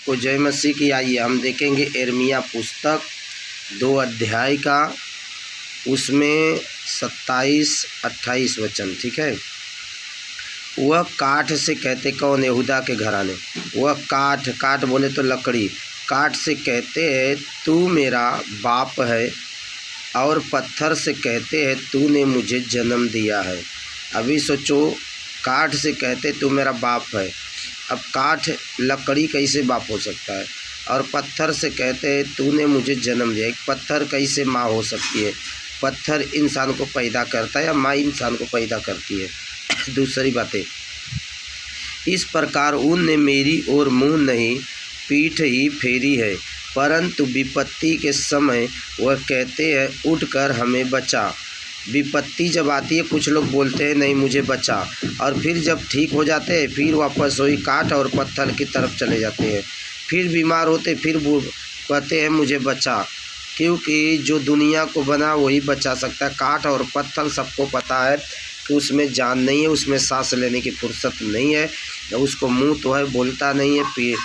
सबको जय मसीह की। आइए हम देखेंगे यिर्मयाह पुस्तक 2 अध्याय का, उसमें 27-28 वचन। ठीक है। वह काठ से कहते, कौन? यहूदा के घराने। वह काठ बोले तो लकड़ी, काठ से कहते हैं तू मेरा बाप है, और पत्थर से कहते हैं तूने मुझे जन्म दिया है। अभी सोचो, काठ से कहते तू मेरा बाप है। अब काठ लकड़ी कैसे बाप हो सकता है? और पत्थर से कहते हैं तूने मुझे जन्म दिया। एक पत्थर कैसे माँ हो सकती है? पत्थर इंसान को पैदा करता है या माँ इंसान को पैदा करती है? दूसरी बातें, इस प्रकार उनने मेरी ओर मुँह नहीं पीठ ही फेरी है, परंतु विपत्ति के समय वह कहते हैं उठकर हमें बचा। विपत्ति जब आती है कुछ लोग बोलते हैं नहीं मुझे बचा, और फिर जब ठीक हो जाते हैं फिर वापस वही काठ और पत्थर की तरफ चले जाते हैं। फिर बीमार होते फिर वो कहते हैं मुझे बचा, क्योंकि जो दुनिया को बना वही बचा सकता है। काठ और पत्थर सबको पता है कि उसमें जान नहीं है, उसमें सांस लेने की फुर्सत नहीं है, उसको मुंह तो है बोलता नहीं है,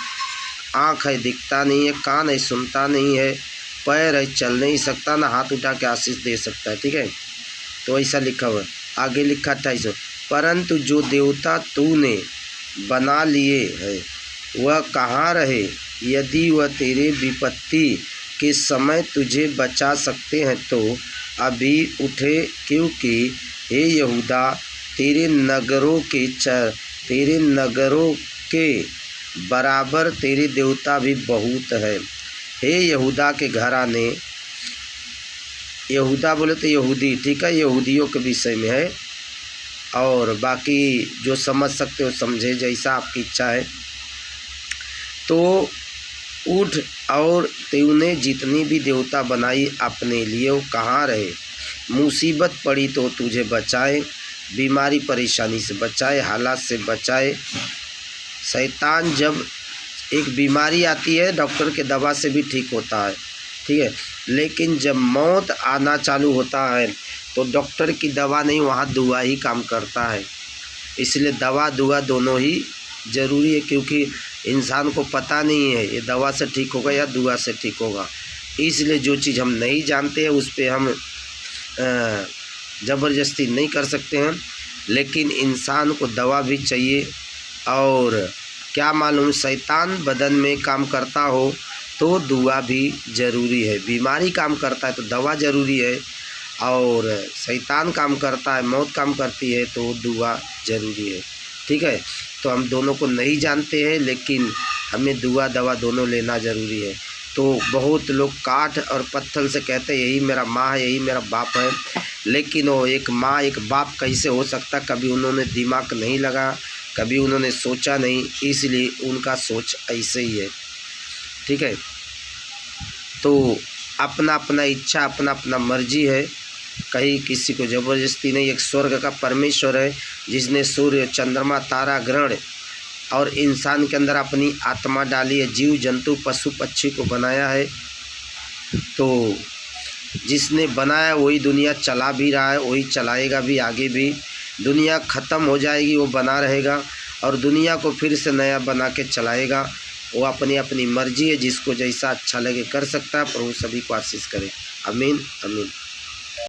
आँख है दिखता नहीं है, कान है सुनता नहीं है, पैर है चल नहीं सकता, ना हाथ उठा के आशीष दे सकता है। ठीक है। तो ऐसा लिखा हुआ। आगे लिखा 28, परंतु जो देवता तूने बना लिए है वह कहाँ रहे? यदि वह तेरे विपत्ति के समय तुझे बचा सकते हैं तो अभी उठे, क्योंकि हे यहूदा तेरे नगरों के बराबर तेरे देवता भी बहुत है। हे यहूदा के घराने, यहूदा बोले तो यहूदी, ठीक है, यहूदियों के विषय में है, और बाकी जो समझ सकते हो समझे, जैसा आपकी इच्छा है। तो उठ, और तूने जितनी भी देवता बनाई अपने लिए वो कहाँ रहे? मुसीबत पड़ी तो तुझे बचाए, बीमारी परेशानी से बचाए, हालात से बचाए। शैतान जब एक बीमारी आती है डॉक्टर के दवा से भी ठीक होता है, ठीक है, लेकिन जब मौत आना चालू होता है तो डॉक्टर की दवा नहीं, वहाँ दुआ ही काम करता है। इसलिए दवा दुआ दोनों ही ज़रूरी है, क्योंकि इंसान को पता नहीं है ये दवा से ठीक होगा या दुआ से ठीक होगा। इसलिए जो चीज़ हम नहीं जानते हैं उस पर हम ज़बरदस्ती नहीं कर सकते हैं, लेकिन इंसान को दवा भी चाहिए। और क्या मालूम शैतान बदन में काम करता हो तो दुआ भी ज़रूरी है। बीमारी काम करता है तो दवा ज़रूरी है, और शैतान काम करता है, मौत काम करती है तो दुआ ज़रूरी है। ठीक है। तो हम दोनों को नहीं जानते हैं, लेकिन हमें दुआ दवा दोनों लेना ज़रूरी है। तो बहुत लोग काठ और पत्थर से कहते हैं यही मेरा माँ है, यही मेरा बाप है, लेकिन वो एक माँ एक बाप कैसे हो सकता? कभी उन्होंने दिमाग नहीं लगा, कभी उन्होंने सोचा नहीं, इसलिए उनका सोच ऐसे ही है। ठीक है। तो अपना अपना इच्छा, अपना अपना मर्जी है, कहीं किसी को ज़बरदस्ती नहीं। एक स्वर्ग का परमेश्वर है जिसने सूर्य चंद्रमा तारा ग्रहण और इंसान के अंदर अपनी आत्मा डाली है, जीव जंतु पशु पक्षी को बनाया है। तो जिसने बनाया वही दुनिया चला भी रहा है, वही चलाएगा भी आगे भी। दुनिया ख़त्म हो जाएगी, वो बना रहेगा, और दुनिया को फिर से नया बना के चलाएगा। वो अपनी अपनी मर्जी है, जिसको जैसा अच्छा लगे कर सकता है, पर वो सभी को आशीष करे। आमीन आमीन।